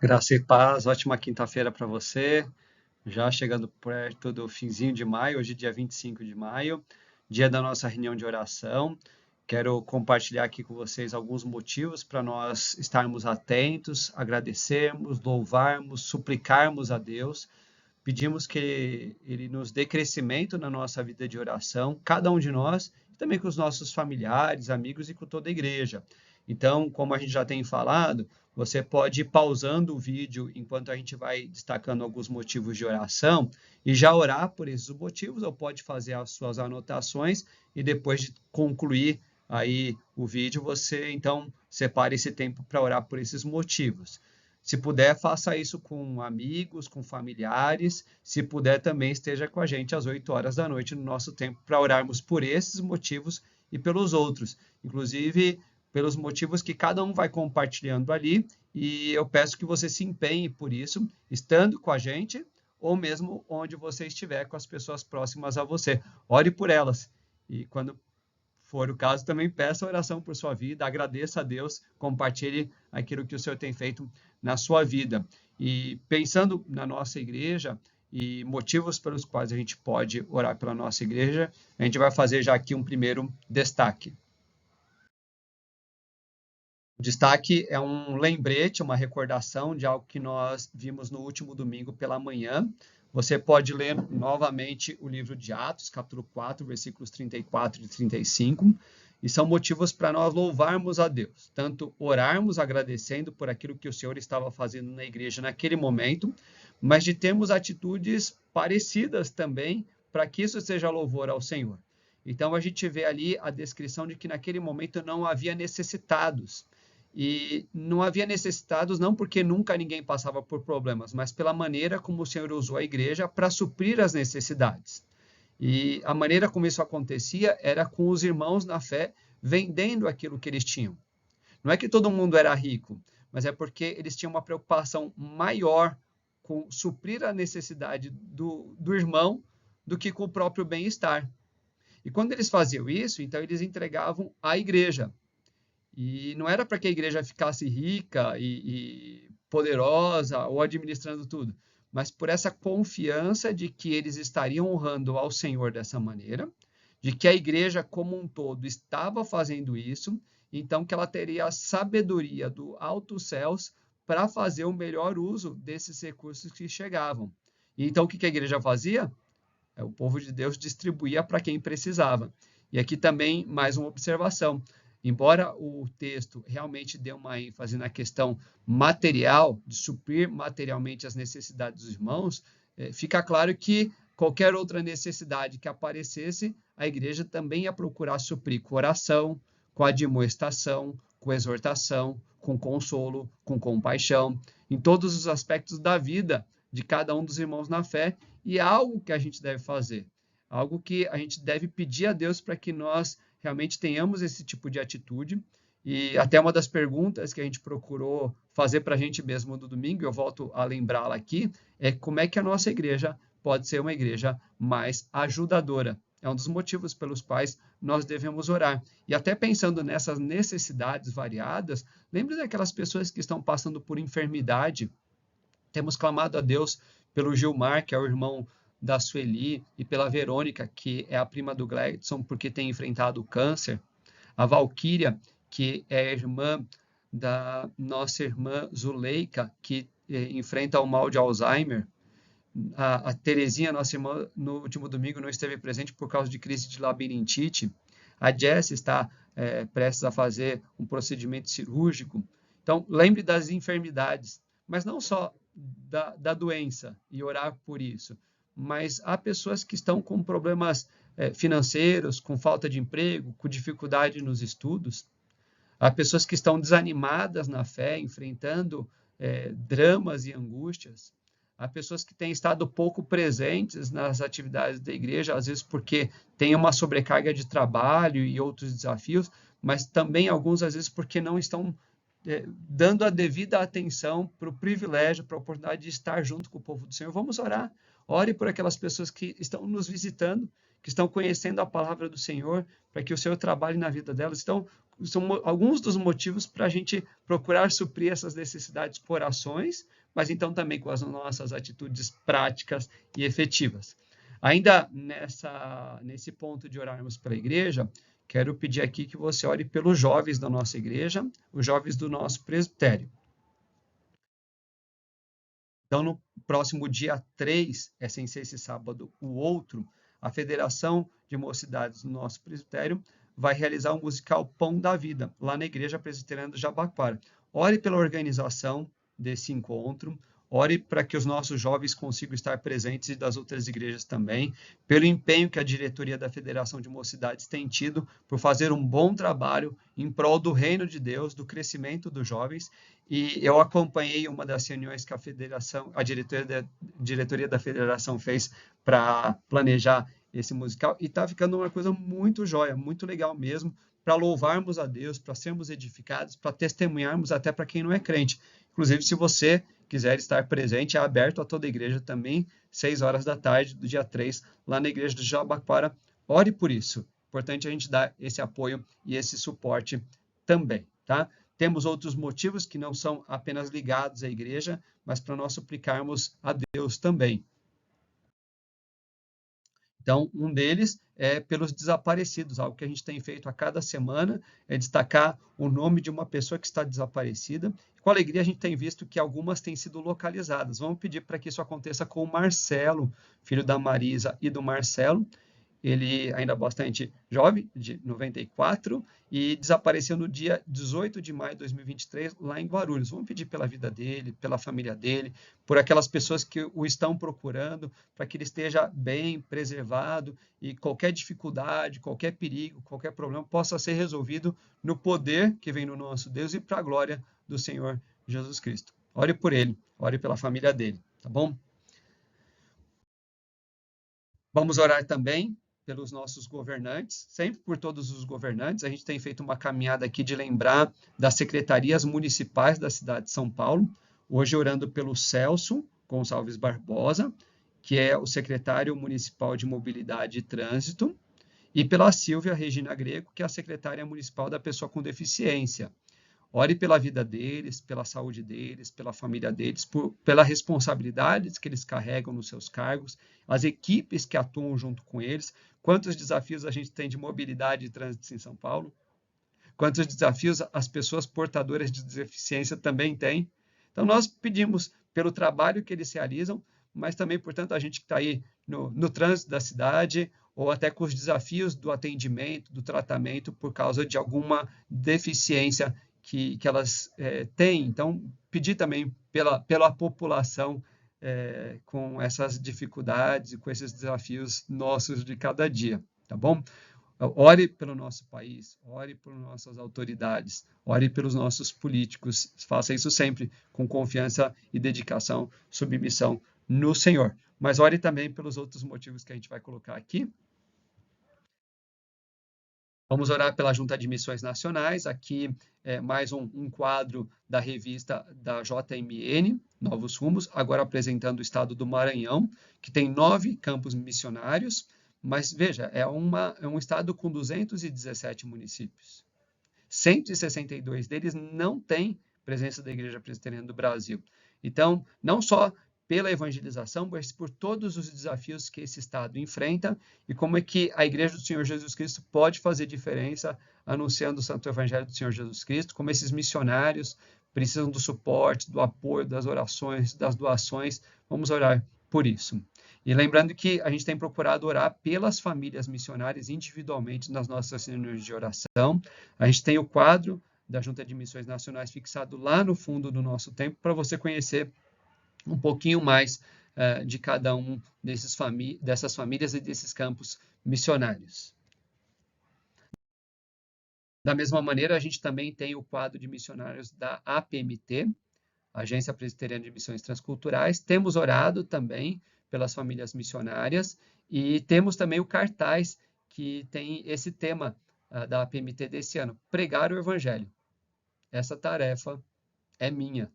Graça e paz, ótima quinta-feira para você. Já chegando perto do finzinho de maio, hoje dia 25 de maio, dia da nossa reunião de oração. Quero compartilhar aqui com vocês alguns motivos para nós estarmos atentos, agradecermos, louvarmos, suplicarmos a Deus. Pedimos que Ele nos dê crescimento na nossa vida de oração, cada um de nós, e também com os nossos familiares, amigos e com toda a igreja. Então, como a gente já tem falado, você pode ir pausando o vídeo enquanto a gente vai destacando alguns motivos de oração e já orar por esses motivos, ou pode fazer as suas anotações e depois de concluir aí o vídeo, você então separe esse tempo para orar por esses motivos. Se puder, faça isso com amigos, com familiares. Se puder, também esteja com a gente às 8 horas da noite no nosso tempo para orarmos por esses motivos e pelos outros. Inclusive, pelos motivos que cada um vai compartilhando ali. E eu peço que você se empenhe por isso, estando com a gente ou mesmo onde você estiver com as pessoas próximas a você. Ore por elas. E quando for o caso, também peça oração por sua vida, agradeça a Deus, compartilhe aquilo que o Senhor tem feito na sua vida. E pensando na nossa igreja e motivos pelos quais a gente pode orar pela nossa igreja, a gente vai fazer já aqui um primeiro destaque. O destaque é um lembrete, uma recordação de algo que nós vimos no último domingo pela manhã. Você pode ler novamente o livro de Atos, capítulo 4, versículos 34 e 35, e são motivos para nós louvarmos a Deus, tanto orarmos agradecendo por aquilo que o Senhor estava fazendo na igreja naquele momento, mas de termos atitudes parecidas também para que isso seja louvor ao Senhor. Então a gente vê ali a descrição de que naquele momento não havia necessitados. E não havia necessitados não porque nunca ninguém passava por problemas, mas pela maneira como o Senhor usou a igreja para suprir as necessidades. E a maneira como isso acontecia era com os irmãos na fé vendendo aquilo que eles tinham. Não é que todo mundo era rico, mas é porque eles tinham uma preocupação maior com suprir a necessidade do irmão do que com o próprio bem-estar. E quando eles faziam isso, então eles entregavam à igreja. E não era para que a igreja ficasse rica e poderosa ou administrando tudo, mas por essa confiança de que eles estariam honrando ao Senhor dessa maneira, de que a igreja como um todo estava fazendo isso, então que ela teria a sabedoria do alto céus para fazer o melhor uso desses recursos que chegavam. E então o que a igreja fazia? O povo de Deus distribuía para quem precisava. E aqui também mais uma observação. Embora o texto realmente dê uma ênfase na questão material, de suprir materialmente as necessidades dos irmãos, fica claro que qualquer outra necessidade que aparecesse, a igreja também ia procurar suprir com oração, com admoestação, com exortação, com consolo, com compaixão, em todos os aspectos da vida de cada um dos irmãos na fé, e é algo que a gente deve fazer, algo que a gente deve pedir a Deus para que nós realmente tenhamos esse tipo de atitude. E até uma das perguntas que a gente procurou fazer para a gente mesmo no domingo, eu volto a lembrá-la aqui, é como é que a nossa igreja pode ser uma igreja mais ajudadora. É um dos motivos pelos quais nós devemos orar. E até pensando nessas necessidades variadas, lembre daquelas pessoas que estão passando por enfermidade. Temos clamado a Deus pelo Gilmar, que é o irmão da Sueli, e pela Verônica, que é a prima do Gledson, porque tem enfrentado o câncer. A Valquíria, que é a irmã da nossa irmã Zuleika, que enfrenta o mal de Alzheimer. A Terezinha, nossa irmã, no último domingo não esteve presente por causa de crise de labirintite. A Jess está prestes a fazer um procedimento cirúrgico. Então, lembre das enfermidades, mas não só da doença e orar por isso, mas há pessoas que estão com problemas financeiros, com falta de emprego, com dificuldade nos estudos. Há pessoas que estão desanimadas na fé, enfrentando dramas e angústias. Há pessoas que têm estado pouco presentes nas atividades da igreja, às vezes porque tem uma sobrecarga de trabalho e outros desafios, mas também alguns, às vezes, porque não estão dando a devida atenção para o privilégio, para a oportunidade de estar junto com o povo do Senhor. Vamos orar. Ore por aquelas pessoas que estão nos visitando, que estão conhecendo a palavra do Senhor, para que o Senhor trabalhe na vida delas. Então, são alguns dos motivos para a gente procurar suprir essas necessidades por ações, mas então também com as nossas atitudes práticas e efetivas. Ainda nesse ponto de orarmos pela igreja, quero pedir aqui que você ore pelos jovens da nossa igreja, os jovens do nosso presbitério. Então, no próximo dia 3, sem ser esse sábado, o outro, a Federação de Mocidades do nosso presbitério vai realizar um musical Pão da Vida, lá na Igreja Presbiteriana do Jabaquara. Ore pela organização desse encontro, ore para que os nossos jovens consigam estar presentes e das outras igrejas também, pelo empenho que a diretoria da Federação de Mocidades tem tido por fazer um bom trabalho em prol do reino de Deus, do crescimento dos jovens. E eu acompanhei uma das reuniões que a diretoria da Federação fez para planejar esse musical, e está ficando uma coisa muito jóia, muito legal mesmo, para louvarmos a Deus, para sermos edificados, para testemunharmos até para quem não é crente. Inclusive, se você quiser estar presente, é aberto a toda a igreja também, 6 horas da tarde do dia 3, lá na igreja do Jabaquara. Ore por isso. Importante a gente dar esse apoio e esse suporte também, tá? Temos outros motivos que não são apenas ligados à igreja, mas para nós suplicarmos a Deus também. Então, um deles é pelos desaparecidos. Algo que a gente tem feito a cada semana é destacar o nome de uma pessoa que está desaparecida. Com alegria, a gente tem visto que algumas têm sido localizadas. Vamos pedir para que isso aconteça com o Marcelo, filho da Marisa e do Marcelo. Ele ainda é bastante jovem, de 94, e desapareceu no dia 18 de maio de 2023, lá em Guarulhos. Vamos pedir pela vida dele, pela família dele, por aquelas pessoas que o estão procurando, para que ele esteja bem preservado e qualquer dificuldade, qualquer perigo, qualquer problema possa ser resolvido no poder que vem no nosso Deus e para a glória do Senhor Jesus Cristo. Ore por ele, ore pela família dele, tá bom? Vamos orar também pelos nossos governantes, sempre por todos os governantes. A gente tem feito uma caminhada aqui de lembrar das secretarias municipais da cidade de São Paulo. Hoje orando pelo Celso Gonçalves Barbosa, que é o secretário municipal de Mobilidade e Trânsito, e pela Silvia Regina Greco, que é a secretária municipal da pessoa com deficiência. Ore pela vida deles, pela saúde deles, pela família deles, pela responsabilidades que eles carregam nos seus cargos, as equipes que atuam junto com eles. Quantos desafios a gente tem de mobilidade e trânsito em São Paulo? Quantos desafios as pessoas portadoras de deficiência também têm? Então, nós pedimos pelo trabalho que eles realizam, mas também, portanto, a gente que está aí no trânsito da cidade, ou até com os desafios do atendimento, do tratamento, por causa de alguma deficiência que elas têm. Então, pedir também pela população com essas dificuldades e com esses desafios nossos de cada dia, tá bom? Ore pelo nosso país, ore por nossas autoridades, ore pelos nossos políticos. Faça isso sempre com confiança e dedicação, submissão no Senhor. Mas ore também pelos outros motivos que a gente vai colocar aqui. Vamos orar pela Junta de Missões Nacionais. Aqui é mais um quadro da revista da JMN, Novos Rumos, agora apresentando o estado do Maranhão, que tem 9 campos missionários, mas veja, é um estado com 217 municípios. 162 deles não têm presença da Igreja Presbiteriana do Brasil. Então, não só pela evangelização, mas por todos os desafios que esse Estado enfrenta e como é que a Igreja do Senhor Jesus Cristo pode fazer diferença anunciando o Santo Evangelho do Senhor Jesus Cristo, como esses missionários precisam do suporte, do apoio, das orações, das doações. Vamos orar por isso. E lembrando que a gente tem procurado orar pelas famílias missionárias individualmente nas nossas reuniões de oração. A gente tem o quadro da Junta de Missões Nacionais fixado lá no fundo do nosso templo para você conhecer um pouquinho mais de cada um dessas famílias e desses campos missionários. Da mesma maneira, a gente também tem o quadro de missionários da APMT, Agência Presbiteriana de Missões Transculturais. Temos orado também pelas famílias missionárias e temos também o cartaz que tem esse tema da APMT desse ano, pregar o Evangelho. Essa tarefa é minha,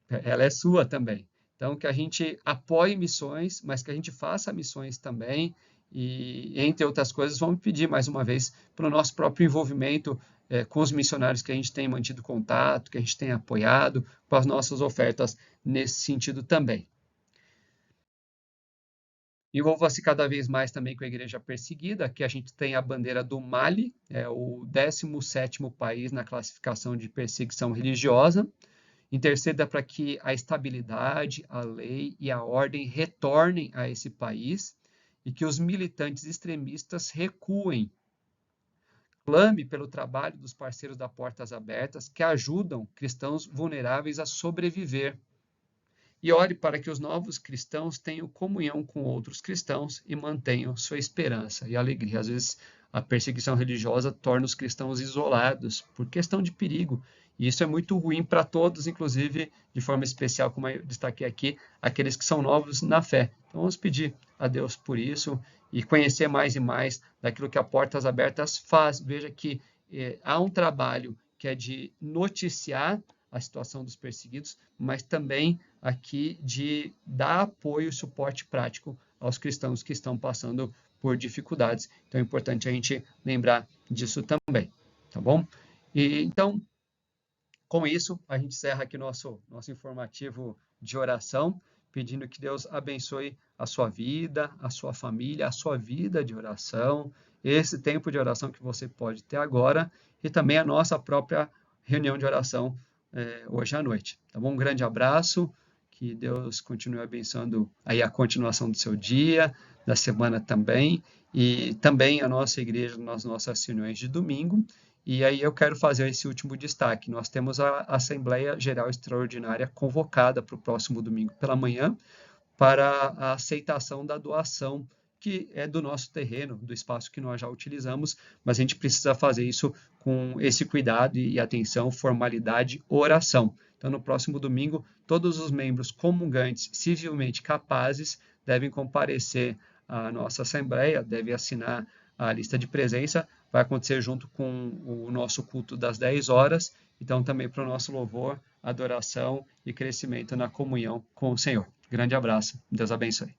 ela é sua também. Então, que a gente apoie missões, mas que a gente faça missões também E, entre outras coisas, vamos pedir mais uma vez para o nosso próprio envolvimento com os missionários que a gente tem mantido contato, que a gente tem apoiado, com as nossas ofertas nesse sentido também. Envolva-se cada vez mais também com a igreja perseguida. Aqui a gente tem a bandeira do Mali, é o 17º país na classificação de perseguição religiosa. Interceda para que a estabilidade, a lei e a ordem retornem a esse país e que os militantes extremistas recuem. Clame pelo trabalho dos parceiros da Portas Abertas que ajudam cristãos vulneráveis a sobreviver. E ore para que os novos cristãos tenham comunhão com outros cristãos e mantenham sua esperança e alegria. Às vezes, a perseguição religiosa torna os cristãos isolados por questão de perigo. E isso é muito ruim para todos, inclusive, de forma especial, como eu destaquei aqui, aqueles que são novos na fé. Então, vamos pedir a Deus por isso e conhecer mais e mais daquilo que a Portas Abertas faz. Veja que há um trabalho que é de noticiar a situação dos perseguidos, mas também aqui de dar apoio e suporte prático aos cristãos que estão passando por dificuldades. Então é importante a gente lembrar disso também, tá bom? E então, com isso, a gente encerra aqui nosso informativo de oração, pedindo que Deus abençoe a sua vida, a sua família, a sua vida de oração, esse tempo de oração que você pode ter agora e também a nossa própria reunião de oração hoje à noite. Tá bom? Um grande abraço, que Deus continue abençoando aí a continuação do seu dia, da semana também, e também a nossa igreja nas nossas reuniões de domingo. E aí eu quero fazer esse último destaque. Nós temos a Assembleia Geral Extraordinária convocada para o próximo domingo pela manhã para a aceitação da doação que é do nosso terreno, do espaço que nós já utilizamos, mas a gente precisa fazer isso com esse cuidado e atenção, formalidade, oração. Então, no próximo domingo, todos os membros comungantes civilmente capazes devem comparecer à nossa assembleia, devem assinar a lista de presença, vai acontecer junto com o nosso culto das 10 horas, então também para o nosso louvor, adoração e crescimento na comunhão com o Senhor. Grande abraço, Deus abençoe.